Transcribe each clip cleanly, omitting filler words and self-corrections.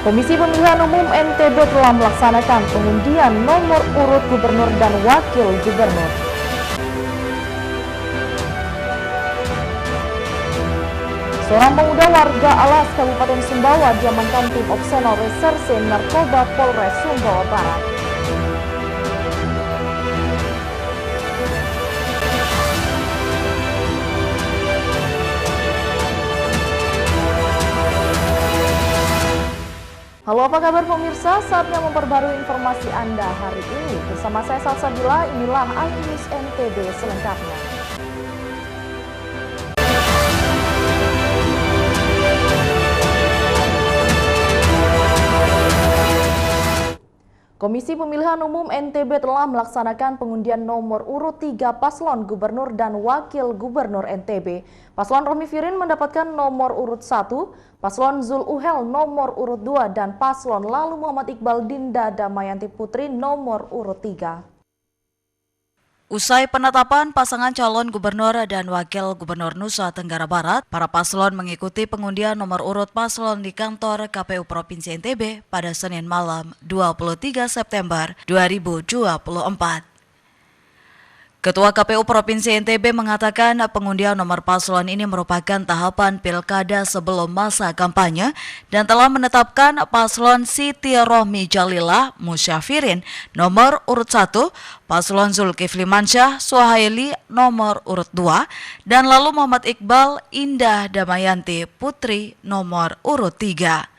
Komisi Pemilihan Umum NTB telah melaksanakan pengundian nomor urut gubernur dan wakil gubernur. Seorang pemuda warga Alas, Kabupaten Sumbawa diamankan tim Opsenal Reserse Narkoba Polres Sumbawa Barat. Halo, apa kabar pemirsa? Saatnya memperbarui informasi Anda hari ini. Bersama saya Salsabila, inilah iNews NTB selengkapnya. Komisi Pemilihan Umum NTB telah melaksanakan pengundian nomor urut 3 paslon gubernur dan wakil gubernur NTB. Paslon Rohmi Firin mendapatkan nomor urut 1, paslon Zul Uhel nomor urut 2, dan paslon Lalu Muhammad Iqbal Dinda Damayanti Putri nomor urut 3. Usai penetapan pasangan calon gubernur dan wakil gubernur Nusa Tenggara Barat, para paslon mengikuti pengundian nomor urut paslon di kantor KPU Provinsi NTB pada Senin malam 23 September 2024. Ketua KPU Provinsi NTB mengatakan pengundian nomor paslon ini merupakan tahapan pilkada sebelum masa kampanye dan telah menetapkan paslon Siti Rohmi Jalilah Musyafirin nomor urut 1, paslon Zulkifli Mansyah Suhaili nomor urut 2, dan Lalu Muhammad Iqbal Indah Damayanti Putri nomor urut 3.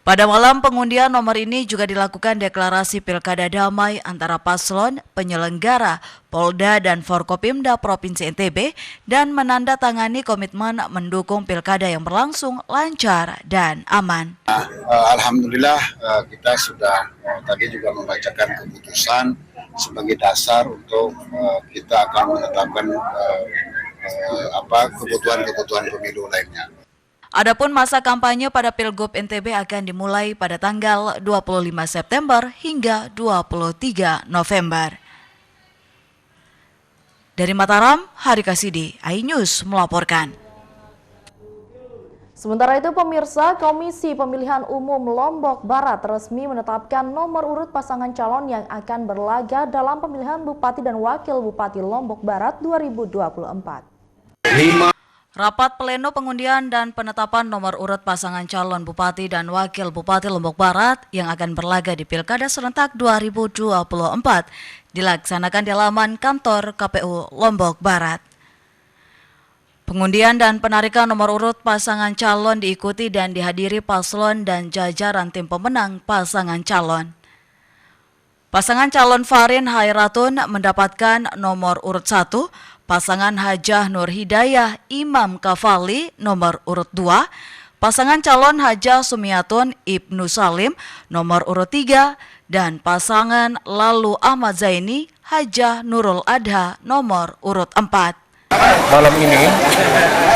Pada malam pengundian nomor ini juga dilakukan deklarasi pilkada damai antara paslon, penyelenggara, Polda dan Forkopimda Provinsi NTB dan menandatangani komitmen mendukung pilkada yang berlangsung lancar dan aman. Alhamdulillah kita sudah tadi juga membacakan keputusan sebagai dasar untuk kita akan menetapkan kebutuhan pemilu lainnya. Adapun masa kampanye pada Pilgub NTB akan dimulai pada tanggal 25 September hingga 23 November. Dari Mataram, Hari Kasidi, iNews melaporkan. Sementara itu pemirsa, Komisi Pemilihan Umum Lombok Barat resmi menetapkan nomor urut pasangan calon yang akan berlaga dalam pemilihan Bupati dan Wakil Bupati Lombok Barat 2024. Rapat pleno pengundian dan penetapan nomor urut pasangan calon Bupati dan Wakil Bupati Lombok Barat yang akan berlaga di Pilkada Serentak 2024 dilaksanakan di halaman kantor KPU Lombok Barat. Pengundian dan penarikan nomor urut pasangan calon diikuti dan dihadiri paslon dan jajaran tim pemenang pasangan calon. Pasangan calon Farin Hairatun mendapatkan nomor urut 1, pasangan Hajah Nur Hidayah Imam Kafali nomor urut 2, pasangan calon Hajah Sumiatun Ibnu Salim nomor urut 3, dan pasangan Lalu Ahmad Zaini Hajah Nurul Adha nomor urut 4. Malam ini,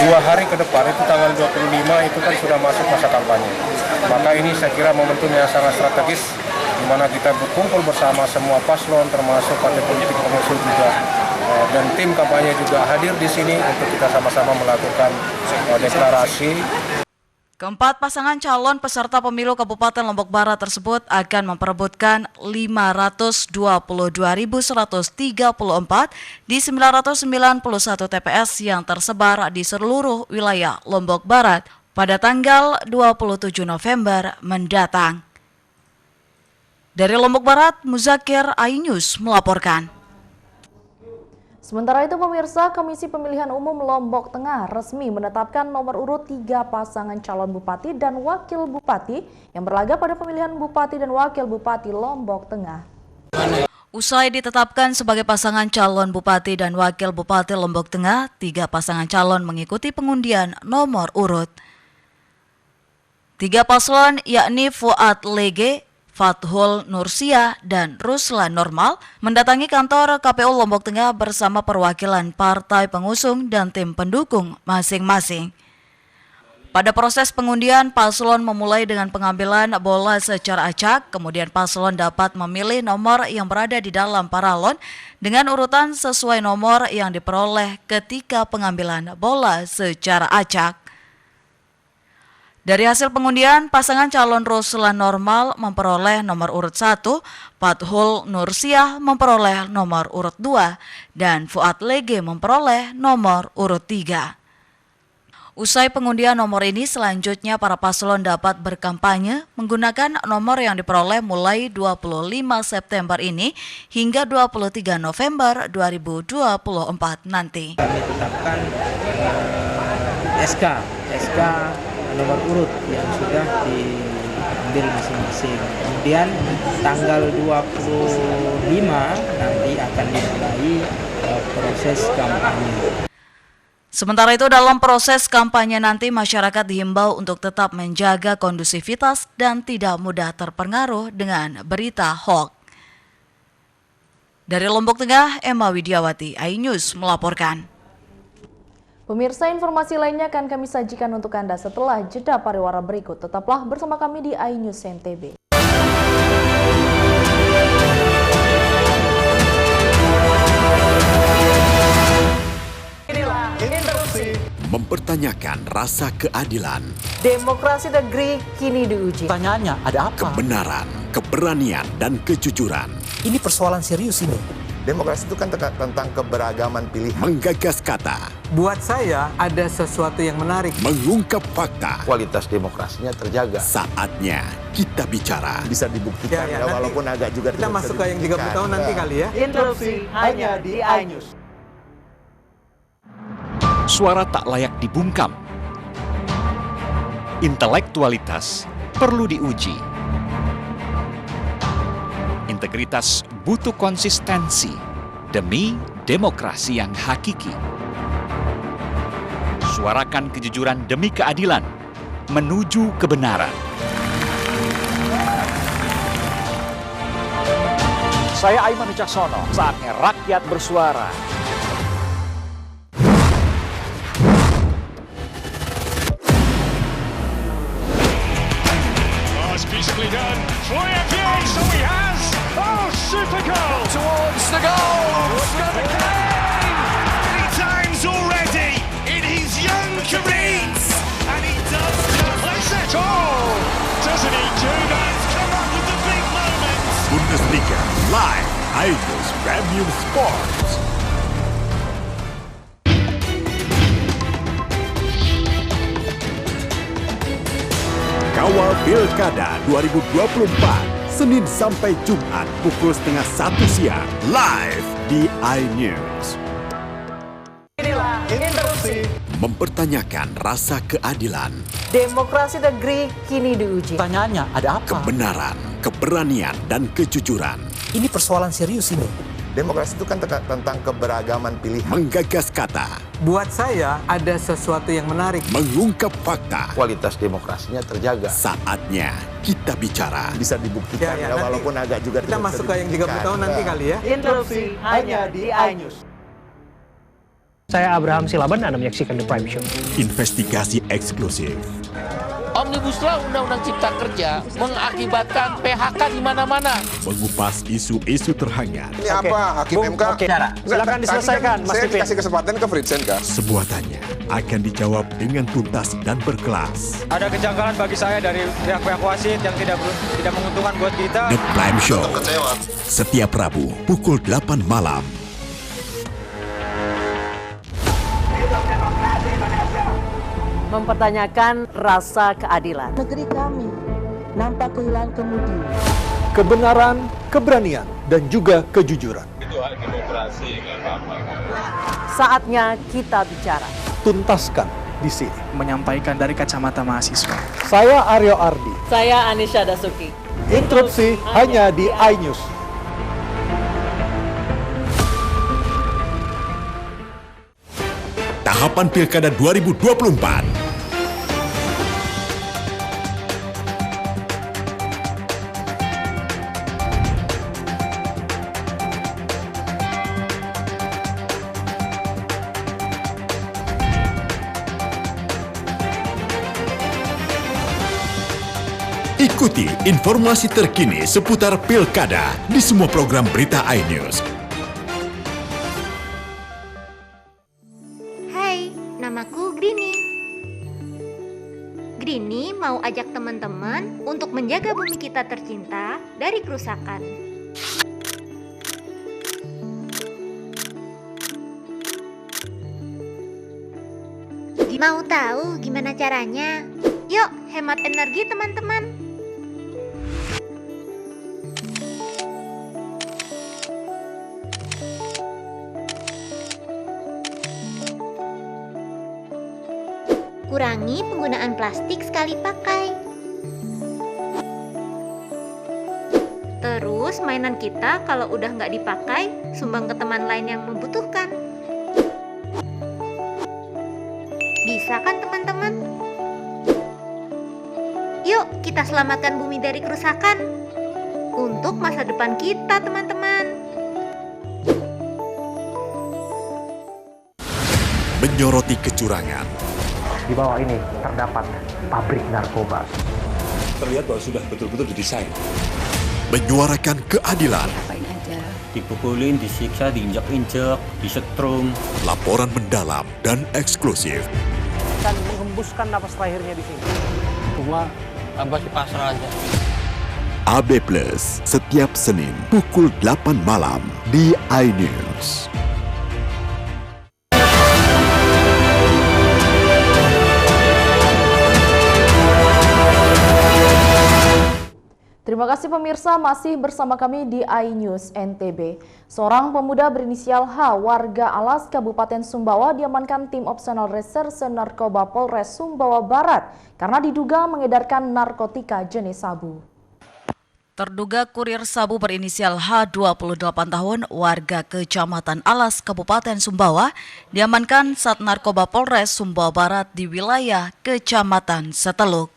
2 hari ke depan, itu tanggal 25 itu kan sudah masuk masa kampanye. Maka ini saya kira momentum yang sangat strategis, di mana kita berkumpul bersama semua paslon, termasuk partai politik pengusung juga, dan tim kampanye juga hadir di sini untuk kita sama-sama melakukan deklarasi. Keempat pasangan calon peserta pemilu Kabupaten Lombok Barat tersebut akan memperebutkan 522.134 di 991 TPS yang tersebar di seluruh wilayah Lombok Barat pada tanggal 27 November mendatang. Dari Lombok Barat, Muzakir, iNews melaporkan. Sementara itu pemirsa, Komisi Pemilihan Umum Lombok Tengah resmi menetapkan nomor urut 3 pasangan calon Bupati dan Wakil Bupati yang berlaga pada pemilihan Bupati dan Wakil Bupati Lombok Tengah. Usai ditetapkan sebagai pasangan calon Bupati dan Wakil Bupati Lombok Tengah, 3 pasangan calon mengikuti pengundian nomor urut. 3 paslon yakni Fuad Lege, Fathul Nursia, dan Ruslan Normal mendatangi kantor KPU Lombok Tengah bersama perwakilan partai pengusung dan tim pendukung masing-masing. Pada proses pengundian, paslon memulai dengan pengambilan bola secara acak, kemudian paslon dapat memilih nomor yang berada di dalam paralon dengan urutan sesuai nomor yang diperoleh ketika pengambilan bola secara acak. Dari hasil pengundian, pasangan calon Ruslan Normal memperoleh nomor urut 1, Fathul Nursiah memperoleh nomor urut 2, dan Fuad Lege memperoleh nomor urut 3. Usai pengundian nomor ini, selanjutnya para paslon dapat berkampanye menggunakan nomor yang diperoleh mulai 25 September ini hingga 23 November 2024 nanti. Kami tetapkan SK nomor urut yang sudah diambil masing-masing. Kemudian tanggal 25 nanti akan dimulai proses kampanye. Sementara itu, dalam proses kampanye nanti masyarakat dihimbau untuk tetap menjaga kondusivitas dan tidak mudah terpengaruh dengan berita hoax. Dari Lombok Tengah, Emma Widiawati, iNews melaporkan. Pemirsa, informasi lainnya akan kami sajikan untuk Anda setelah jeda pariwara berikut. Tetaplah bersama kami di iNews NTB. Mempertanyakan rasa keadilan, Demokrasi negeri kini diuji. Pertanyaannya, ada apa? kebenaran, keberanian, dan kejujuran. Ini persoalan serius ini. Demokrasi itu kan tentang keberagaman pilihan. Menggagas kata, Buat saya ada sesuatu yang menarik. mengungkap fakta. Kualitas demokrasinya terjaga. Saatnya kita bicara. Bisa dibuktikan ya, walaupun agak juga Kita masuk ke yang 30 tahun nanti kali ya. Interupsi hanya di iNews. Suara tak layak dibungkam. Intelektualitas perlu diuji. Integritas butuh konsistensi demi demokrasi yang hakiki. Suarakan kejujuran demi keadilan menuju kebenaran. Saya Aiman Wicaksono, saatnya rakyat bersuara. Beautifully done. Floyer Pierre, so he has. Oh, super goal. Towards the goal. Many times already in his young career. And he does place it. Oh, doesn't he do that? Come up with the big moments. Bundesliga Live, iNews Premium Sports. Kawal Pilkada 2024, Senin sampai Jumat pukul 12:30 siang, live di iNews. Inilah Interupsi. Mempertanyakan rasa keadilan, Demokrasi negeri kini diuji. Pertanyaannya, ada apa? kebenaran, keberanian, dan kejujuran. Ini persoalan serius ini. Demokrasi itu kan tentang keberagaman pilihan. Menggagas kata, Buat saya ada sesuatu yang menarik. mengungkap fakta. Kualitas demokrasinya terjaga. Saatnya kita bicara. Bisa dibuktikan Ya, ya, nanti walaupun agak juga Kita masuk ke yang 30 tahun nanti kali ya. Interupsi hanya di iNews. Saya Abraham Silaban, Anda menyaksikan The Prime Show. Investigasi eksklusif. Omnibus Law Undang-Undang Cipta Kerja mengakibatkan PHK di mana-mana. Mengupas isu-isu terhangat. Ini apa? Hakim MK? Silakan diselesaikan, Mas Saya Pipin. dikasih kesempatan ke Fritsen kah? Semua tanya akan dijawab dengan tuntas dan berkelas. Ada kejanggalan bagi saya dari pihak-pihak wasit yang tidak menguntungkan buat kita. The Prime Show. Setiap Rabu pukul 8 malam. Mempertanyakan rasa keadilan. Negeri kami nampak kehilangan kemudi. Kebenaran, keberanian, dan juga kejujuran. Itu hak demokrasi, nggak apa-apa. Saatnya kita bicara. Tuntaskan di sini. Menyampaikan dari kacamata mahasiswa. Saya Aryo Ardi. Saya Anisha Dasuki. Interupsi hanya di iNews. Tahapan Pilkada 2024. Ikuti informasi terkini seputar Pilkada di semua program berita iNews. Hai, namaku Grini. Grini mau ajak teman-teman untuk menjaga bumi kita tercinta dari kerusakan. Mau tahu gimana caranya? Yuk, hemat energi teman-teman. Kurangi penggunaan plastik sekali pakai. Terus mainan kita kalau udah nggak dipakai, sumbang ke teman lain yang membutuhkan. Bisa kan teman-teman? Yuk kita selamatkan bumi dari kerusakan untuk masa depan kita teman-teman. Menyoroti kecurangan. Di bawah ini terdapat pabrik narkoba. Terlihat bahwa sudah betul-betul didesain. Menyuarakan keadilan. Dipukulin, disiksa, diinjak-injak, disetrum. Laporan mendalam dan eksklusif. Dan menghembuskan napas terakhirnya di sini. Cuma abah di pasar aja. AB Plus setiap Senin pukul 8 malam di iNews. Terima kasih pemirsa, masih bersama kami di iNews NTB. Seorang pemuda berinisial H, warga Alas, Kabupaten Sumbawa, diamankan tim Opsional Reserse Narkoba Polres Sumbawa Barat karena diduga mengedarkan narkotika jenis sabu. Terduga kurir sabu berinisial H, 28 tahun, warga Kecamatan Alas, Kabupaten Sumbawa, diamankan Sat Narkoba Polres Sumbawa Barat di wilayah Kecamatan Seteluk.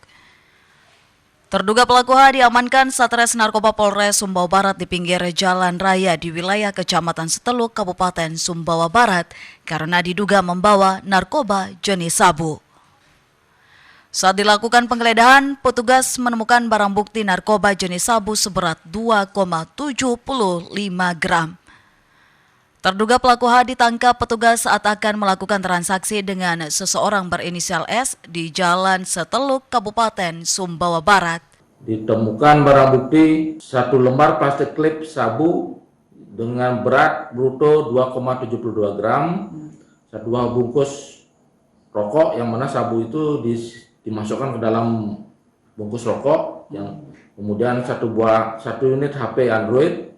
Terduga pelaku H diamankan Satres Narkoba Polres Sumbawa Barat di pinggir jalan raya di wilayah Kecamatan Seteluk, Kabupaten Sumbawa Barat karena diduga membawa narkoba jenis sabu. Saat dilakukan penggeledahan, petugas menemukan barang bukti narkoba jenis sabu seberat 2,75 gram. Terduga pelaku H ditangkap petugas saat akan melakukan transaksi dengan seseorang berinisial S di Jalan Seteluk, Kabupaten Sumbawa Barat. Ditemukan barang bukti 1 lembar plastik klip sabu dengan berat bruto 2,72 gram, 1 buah bungkus rokok yang mana sabu itu dimasukkan ke dalam bungkus rokok, yang kemudian 1 unit HP Android,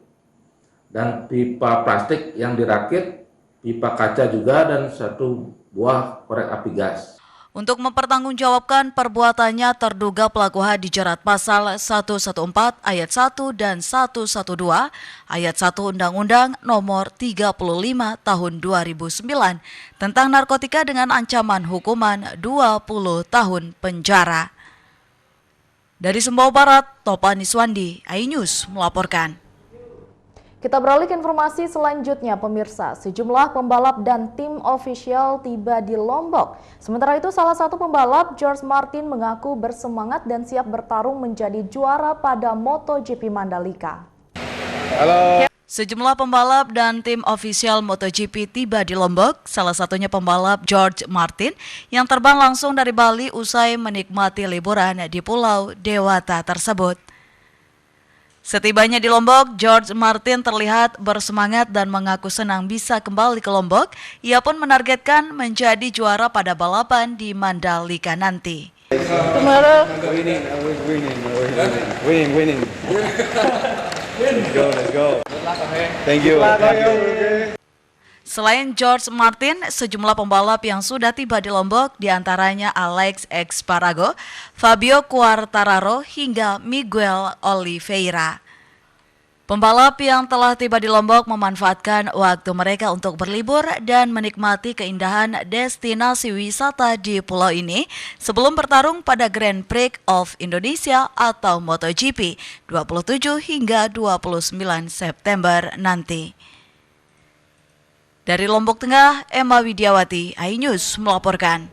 dan pipa plastik yang dirakit, pipa kaca juga, dan 1 buah korek api gas. Untuk mempertanggungjawabkan perbuatannya, terduga pelaku H dijerat pasal 114 ayat 1 dan 112 ayat 1 Undang-Undang Nomor 35 Tahun 2009 tentang narkotika dengan ancaman hukuman 20 tahun penjara. Dari Sumbawa Barat, Topan Iswandi, iNews melaporkan. Kita beralih ke informasi selanjutnya pemirsa, sejumlah pembalap dan tim ofisial tiba di Lombok. Sementara itu salah satu pembalap, George Martin, mengaku bersemangat dan siap bertarung menjadi juara pada MotoGP Mandalika. Halo. Sejumlah pembalap dan tim ofisial MotoGP tiba di Lombok, salah satunya pembalap George Martin yang terbang langsung dari Bali usai menikmati liburan di Pulau Dewata tersebut. Setibanya di Lombok, George Martin terlihat bersemangat dan mengaku senang bisa kembali ke Lombok. Ia pun menargetkan menjadi juara pada balapan di Mandalika nanti. Tomorrow, winning. Let's go. Thank you. Selain George Martin, sejumlah pembalap yang sudah tiba di Lombok, diantaranya Alex Espargaro, Fabio Quartararo, hingga Miguel Oliveira. Pembalap yang telah tiba di Lombok memanfaatkan waktu mereka untuk berlibur dan menikmati keindahan destinasi wisata di pulau ini sebelum bertarung pada Grand Prix of Indonesia atau MotoGP 27 hingga 29 September nanti. Dari Lombok Tengah, Emma Widiawati, iNews melaporkan.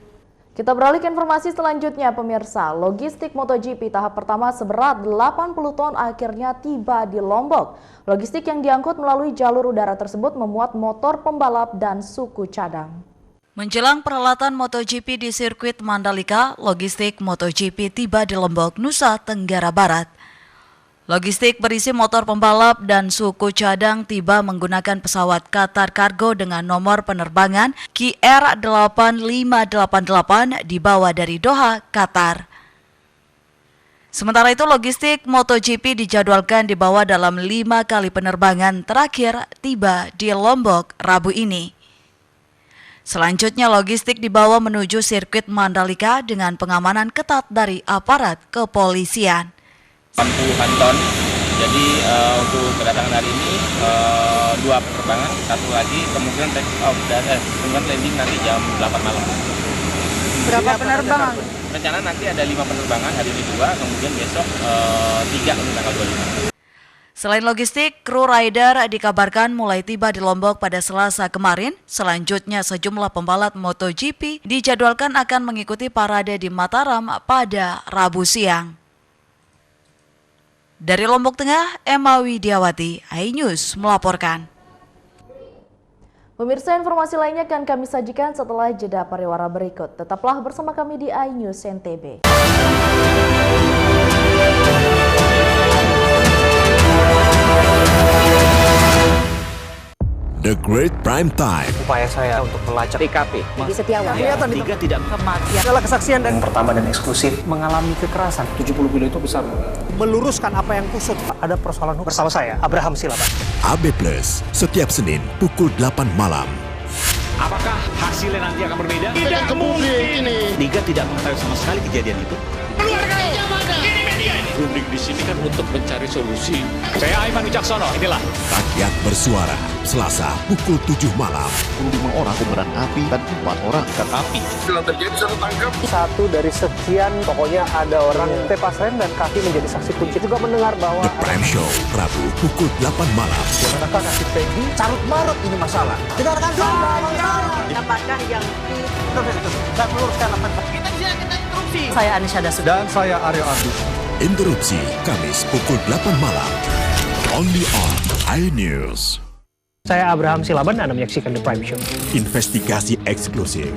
Kita beralih ke informasi selanjutnya pemirsa. Logistik MotoGP tahap pertama seberat 80 ton akhirnya tiba di Lombok. Logistik yang diangkut melalui jalur udara tersebut memuat motor pembalap dan suku cadang. Menjelang peralatan MotoGP di sirkuit Mandalika, logistik MotoGP tiba di Lombok, Nusa Tenggara Barat. Logistik berisi motor pembalap dan suku cadang tiba menggunakan pesawat Qatar Cargo dengan nomor penerbangan QR8588 dibawa dari Doha, Qatar. Sementara itu logistik MotoGP dijadwalkan dibawa dalam 5 kali penerbangan terakhir tiba di Lombok Rabu ini. Selanjutnya logistik dibawa menuju sirkuit Mandalika dengan pengamanan ketat dari aparat kepolisian. 60-an ton, jadi untuk kedatangan hari ini 2 penerbangan, 1 lagi kemungkinan take off dan landing nanti jam 8 malam. Berapa penerbangan? Rencana nanti ada 5 penerbangan, hari ini 2, kemudian besok 3 untuk tanggal 25. Selain logistik, kru rider dikabarkan mulai tiba di Lombok pada Selasa kemarin. Selanjutnya sejumlah pembalap MotoGP dijadwalkan akan mengikuti parade di Mataram pada Rabu siang. Dari Lombok Tengah, Emma Widiawati, iNews melaporkan. Pemirsa, informasi lainnya akan kami sajikan setelah jeda pariwara berikut. Tetaplah bersama kami di iNews NTB. The Great Prime Time. Upaya saya untuk melacak TKP. Diki Setiawan. Kelihatan 3 tidak Kematian. adalah kesaksian dan pertama dan eksklusif mengalami kekerasan. 70 kilo itu besar. Meluruskan apa yang kusut. Ada persoalan hukum. Bersama saya, Abraham Silaban. AB Plus, setiap Senin pukul 8 malam. Apakah hasilnya nanti akan berbeda? Tidak mungkin ini. Liga tidak mengetahui sama sekali kejadian itu. Keluarkan aja mana? Ini media ini. Runding di sini kan untuk mencari solusi. Saya Aiman Wicaksono, inilah. Rakyat bersuara, Selasa pukul 7 malam. 5 orang kobaran api dan 4 orang ikan api. Bila terjadi bisa tertangkap. Satu dari sekian, pokoknya ada orang tepas rem dan kaki menjadi saksi kunci. Juga mendengar bahwa The Prime Show, Rabu pukul 8 malam. Apakah nasib Peggy carut marut ini masalah? Dengarkan dulu. Apakah yang Dan meluruskan apa? kita bisa kita instruksi? Saya Anisha Dasuki. Dan saya Aryo Ardi. Interupsi, Kamis pukul 8 malam. Only on iNews. Saya Abraham Silaban, Anda menyaksikan The Prime Show. Investigasi eksklusif.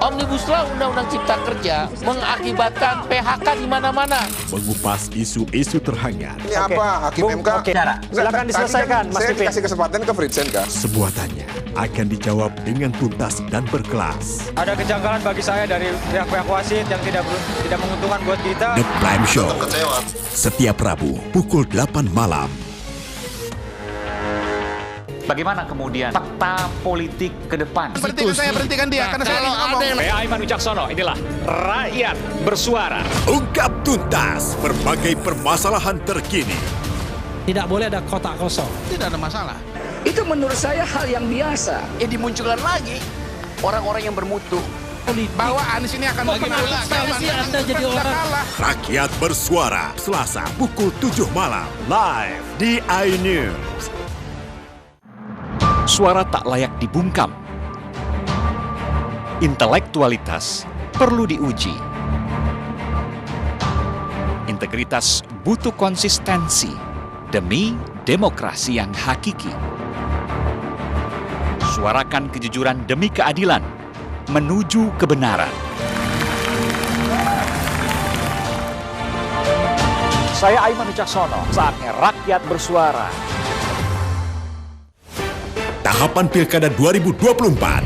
Omnibus Law Undang-Undang Cipta Kerja mengakibatkan PHK di mana-mana. Mengupas isu-isu terhangat. Ini apa? Hakim MK? Silakan diselesaikan, Mas Saya Pipin. kasih kesempatan ke Fritsen, Kak. Sebuah tanya akan dijawab dengan tuntas dan berkelas. Ada kejanggalan bagi saya dari pihak-pihak wasit yang tidak menguntungkan buat kita. The Prime Show, setiap Rabu pukul 8 malam. Bagaimana kemudian fakta politik ke depan? Berhentikan dia karena saya ingin ngomong. Saya Aiman Wicaksono, inilah. Rakyat bersuara. Ungkap tuntas berbagai permasalahan terkini. Tidak boleh ada kotak kosong. Tidak ada masalah. Itu menurut saya hal yang biasa. Dimunculkan lagi orang-orang yang bermutu. Bahwa Anies ini akan bagaimana? Anda jadi orang. Rakyat bersuara, Selasa pukul 7 malam. Live di iNews. Suara tak layak dibungkam. Intelektualitas perlu diuji. Integritas butuh konsistensi demi demokrasi yang hakiki. Suarakan kejujuran demi keadilan menuju kebenaran. Saya Aiman Wicaksono, saatnya rakyat bersuara. Tahapan Pilkada 2024.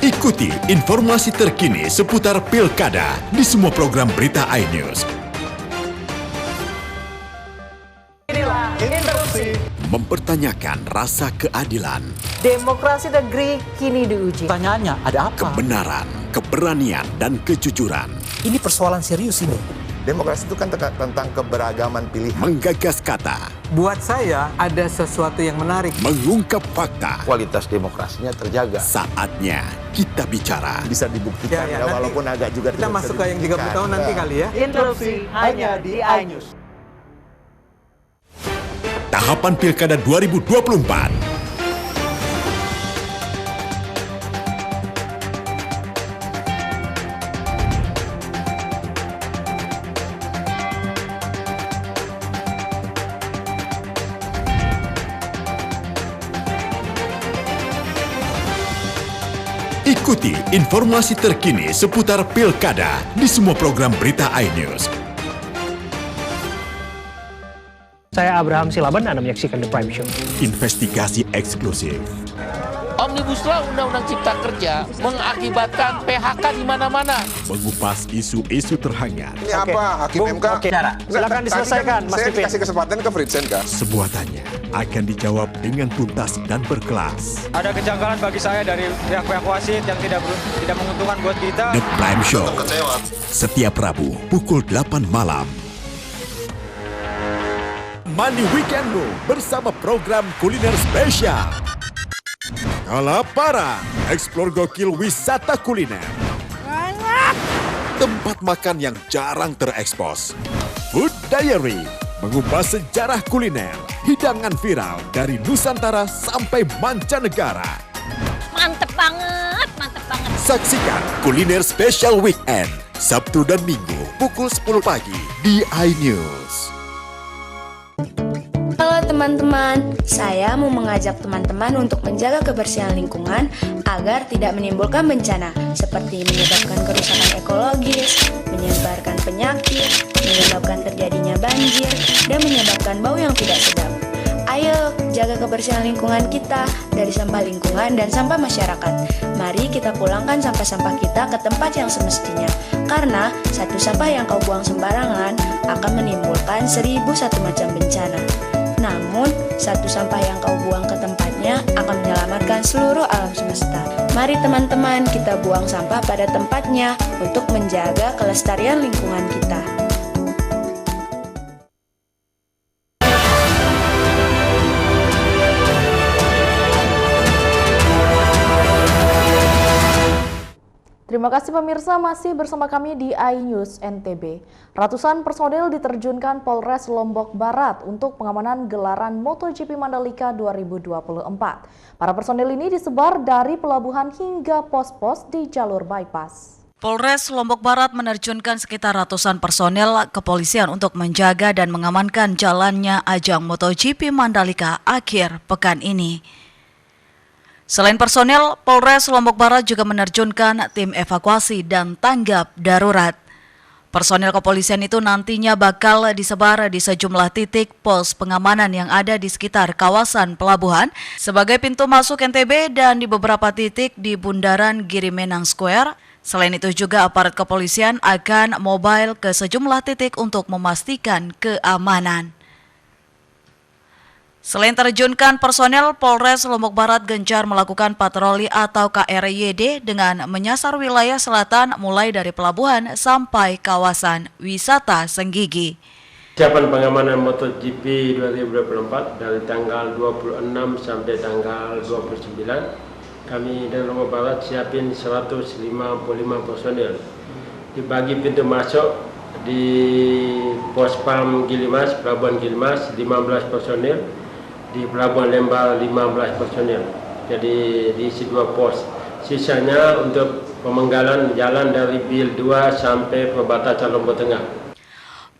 Ikuti informasi terkini seputar Pilkada di semua program berita iNews. Mempertanyakan rasa keadilan, Demokrasi negeri kini diuji. Pertanyaannya, ada apa? kebenaran, keberanian, dan kejujuran. Ini persoalan serius ini. Demokrasi itu kan tentang keberagaman pilihan. Menggagas kata, Buat saya ada sesuatu yang menarik. mengungkap fakta. Kualitas demokrasinya terjaga. Saatnya kita bicara. Bisa dibuktikan ya, walaupun agak juga Kita tidak bisa masuk ke yang 30 dibuktikan. tahun nanti kali ya. Interupsi hanya di iNews. Tahapan Pilkada 2024. Ikuti informasi terkini seputar Pilkada di semua program berita iNews. Saya Abraham Silaban, Anda menyaksikan The Prime Show. Investigasi eksklusif. Omnibus Law Undang-Undang Cipta Kerja mengakibatkan PHK di mana-mana. Mengupas isu-isu terhangat. Ini apa? Hakim MK? Silakan diselesaikan, Mas Saya Pipin. kasih kesempatan ke Fritsen, Kak. Semua tanya akan dijawab dengan tuntas dan berkelas. Ada kejanggalan bagi saya dari pihak-pihak wasit yang tidak menguntungkan buat kita. The Prime Show. Setiap Rabu pukul 8 malam. Money Weekendmu bersama program kuliner spesial. Kalaparan, eksplor gokil wisata kuliner. Tempat makan yang jarang terekspos. Food Diary, mengupas sejarah kuliner, hidangan viral dari Nusantara sampai mancanegara. Mantep banget, mantep banget. Saksikan kuliner spesial weekend, Sabtu dan Minggu pukul 10 pagi di iNews. Halo teman-teman, saya mau mengajak teman-teman untuk menjaga kebersihan lingkungan agar tidak menimbulkan bencana seperti menyebabkan kerusakan ekologis, menyebarkan penyakit, menyebabkan terjadinya banjir, dan menyebabkan bau yang tidak sedap. Ayo jaga kebersihan lingkungan kita dari sampah lingkungan dan sampah masyarakat. Mari kita pulangkan sampah-sampah kita ke tempat yang semestinya. Karena satu sampah yang kau buang sembarangan akan menimbulkan 1001 macam bencana. Namun, satu sampah yang kau buang ke tempatnya akan menyelamatkan seluruh alam semesta. Mari teman-teman kita buang sampah pada tempatnya untuk menjaga kelestarian lingkungan kita. Terima kasih pemirsa, masih bersama kami di iNews NTB. Ratusan personil diterjunkan Polres Lombok Barat untuk pengamanan gelaran MotoGP Mandalika 2024. Para personil ini disebar dari pelabuhan hingga pos-pos di jalur bypass. Polres Lombok Barat menerjunkan sekitar ratusan personel kepolisian untuk menjaga dan mengamankan jalannya ajang MotoGP Mandalika akhir pekan ini. Selain personel, Polres Lombok Barat juga menerjunkan tim evakuasi dan tanggap darurat. Personel kepolisian itu nantinya bakal disebar di sejumlah titik pos pengamanan yang ada di sekitar kawasan pelabuhan sebagai pintu masuk NTB dan di beberapa titik di Bundaran Girimenang Square. Selain itu juga aparat kepolisian akan mobile ke sejumlah titik untuk memastikan keamanan. Selain terjunkan personel, Polres Lombok Barat gencar melakukan patroli atau KRYD dengan menyasar wilayah selatan mulai dari pelabuhan sampai kawasan wisata Senggigi. Persiapan pengamanan MotoGP 2024 dari tanggal 26 sampai tanggal 29, kami dari Lombok Barat siapin 155 personel. Dibagi pintu masuk di Pos Pam Gilimas, Pelabuhan Gilimas 15 personel. Di Pelabuhan Lembal 15 personel, jadi diisi 2 pos. Sisanya untuk pemenggalan jalan dari Bil 2 sampai perbatasan Lombok Tengah.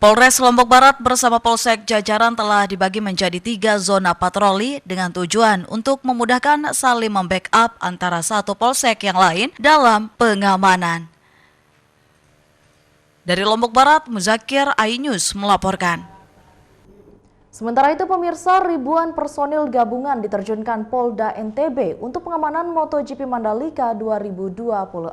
Polres Lombok Barat bersama Polsek jajaran telah dibagi menjadi 3 zona patroli dengan tujuan untuk memudahkan saling membackup antara satu polsek yang lain dalam pengamanan. Dari Lombok Barat, Muzakir, iNews melaporkan. Sementara itu pemirsa, ribuan personil gabungan diterjunkan Polda NTB untuk pengamanan MotoGP Mandalika 2024.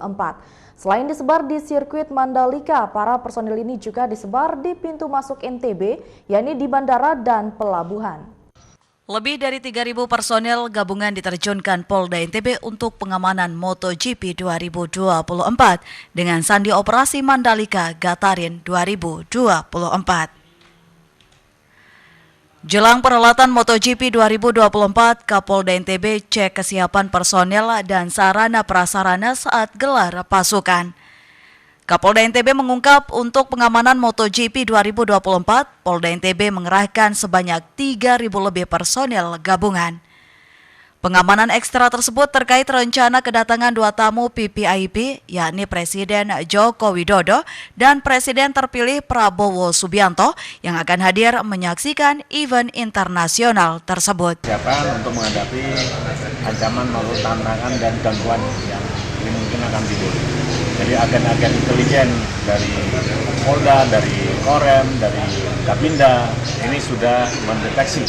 Selain disebar di sirkuit Mandalika, para personil ini juga disebar di pintu masuk NTB, yakni di bandara dan pelabuhan. Lebih dari 3.000 personel gabungan diterjunkan Polda NTB untuk pengamanan MotoGP 2024 dengan sandi operasi Mandalika Gatarin 2024. Jelang perhelatan MotoGP 2024, Kapolda NTB cek kesiapan personel dan sarana prasarana saat gelar pasukan. Kapolda NTB mengungkap untuk pengamanan MotoGP 2024, Polda NTB mengerahkan sebanyak 3.000 lebih personel gabungan. Pengamanan ekstra tersebut terkait rencana kedatangan 2 tamu PPIP, yakni Presiden Joko Widodo dan Presiden terpilih Prabowo Subianto yang akan hadir menyaksikan event internasional tersebut. Siapa untuk menghadapi ancaman maupun tantangan dan gangguan yang ini mungkin akan timbul. Jadi agen-agen intelijen dari Polda, dari Korem, dari Kapinda ini sudah mendeteksi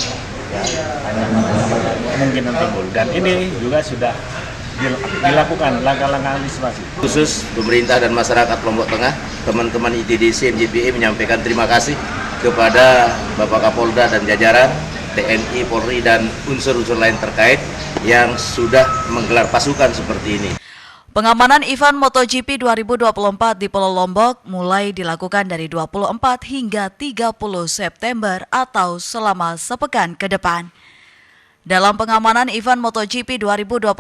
kemungkinan timbul. Dan ini juga sudah dilakukan langkah-langkah antisipasi. Khusus pemerintah dan masyarakat Lombok Tengah, teman-teman ITDC MJPE menyampaikan terima kasih kepada Bapak Kapolda dan jajaran TNI, Polri, dan unsur-unsur lain terkait yang sudah menggelar pasukan seperti ini. Pengamanan event MotoGP 2024 di Pulau Lombok mulai dilakukan dari 24 hingga 30 September atau selama sepekan ke depan. Dalam pengamanan event MotoGP 2024,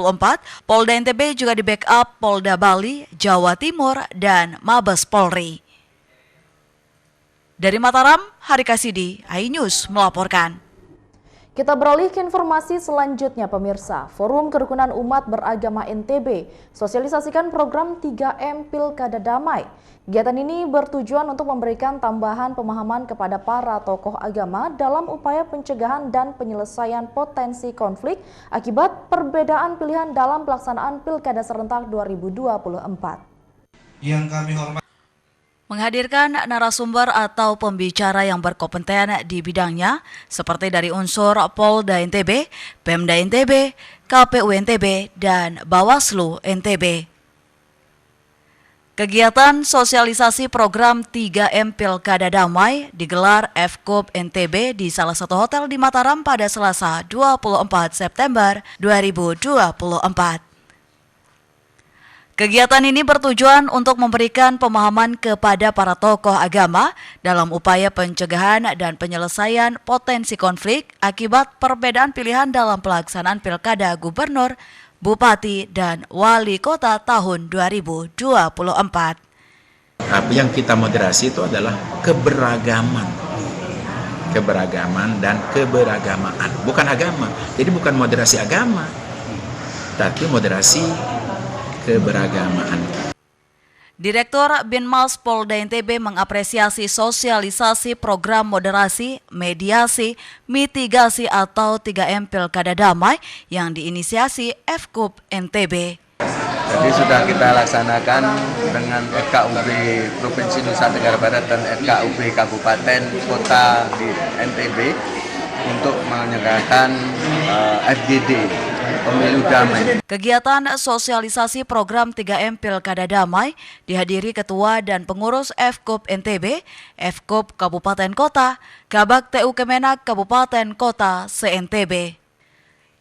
Polda NTB juga di-backup Polda Bali, Jawa Timur, dan Mabes Polri. Dari Mataram, Hari Kasidi, iNews melaporkan. Kita beralih ke informasi selanjutnya pemirsa. Forum Kerukunan Umat Beragama NTB sosialisasikan program 3M Pilkada Damai. Kegiatan ini bertujuan untuk memberikan tambahan pemahaman kepada para tokoh agama dalam upaya pencegahan dan penyelesaian potensi konflik akibat perbedaan pilihan dalam pelaksanaan Pilkada serentak 2024. Yang kami hormati Menghadirkan narasumber atau pembicara yang berkompeten di bidangnya, seperti dari unsur Polda NTB, Pemda NTB, KPU NTB, dan Bawaslu NTB. Kegiatan sosialisasi program 3M Pilkada Damai digelar FKUB NTB di salah satu hotel di Mataram pada Selasa 24 September 2024. Kegiatan ini bertujuan untuk memberikan pemahaman kepada para tokoh agama dalam upaya pencegahan dan penyelesaian potensi konflik akibat perbedaan pilihan dalam pelaksanaan Pilkada Gubernur, Bupati, dan Wali Kota tahun 2024. Tapi yang kita moderasi itu adalah keberagaman. Keberagaman dan keberagamaan, bukan agama. Jadi bukan moderasi agama, tapi moderasi keberagamaan. Direktur Binmas Polda NTB mengapresiasi sosialisasi program moderasi, mediasi, mitigasi atau 3M Pilkada Damai yang diinisiasi FKUB NTB. Jadi sudah kita laksanakan dengan FKUB Provinsi Nusa Tenggara Barat dan FKUB Kabupaten Kota di NTB untuk menyelenggarakan FGD. Pemilu Damai. Kegiatan sosialisasi program 3M Pilkada Damai dihadiri Ketua dan Pengurus FKUB NTB, FKUB Kabupaten Kota, Kabak TU Kemenak Kabupaten Kota se-NTB.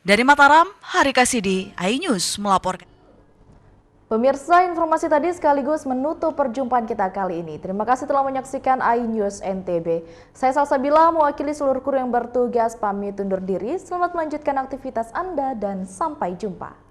Dari Mataram, Hari Kasidi, iNews melaporkan. Pemirsa, informasi tadi sekaligus menutup perjumpaan kita kali ini. Terima kasih telah menyaksikan iNews NTB. Saya Salsabila mewakili seluruh kru yang bertugas pamit undur diri. Selamat melanjutkan aktivitas Anda dan sampai jumpa.